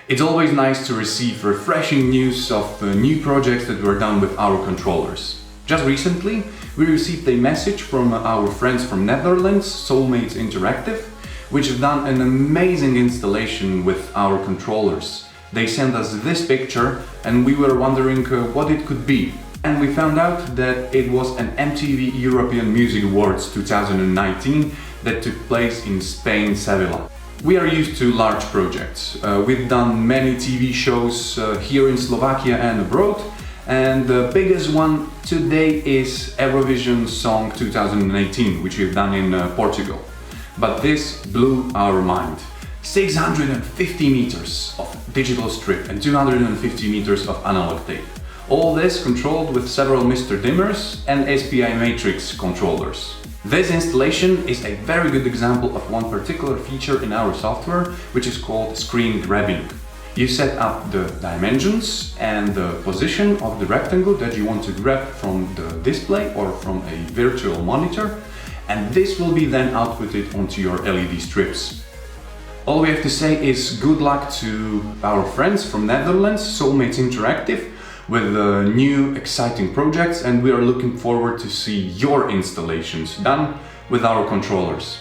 It's always nice to receive refreshing news of new projects that were done with our controllers. Just recently, we received a message from our friends from Netherlands, Soulmates Interactive, which have done an amazing installation with our controllers. They sent us this picture and we were wondering what it could be. And we found out that it was an MTV European Music Awards 2019 that took place in Spain, Seville. We are used to large projects. We've done many TV shows here in Slovakia and abroad, and the biggest one today is Eurovision Song 2018, which we've done in Portugal. But this blew our mind. 650 meters of digital strip and 250 meters of analog tape. All this controlled with several Mr. Dimmers and SPI Matrix controllers. This installation is a very good example of one particular feature in our software, which is called screen grabbing. You set up the dimensions and the position of the rectangle that you want to grab from the display or from a virtual monitor, and this will be then outputted onto your LED strips. All we have to say is good luck to our friends from Netherlands, Soulmates Interactive, with new exciting projects, and we are looking forward to see your installations done with our controllers.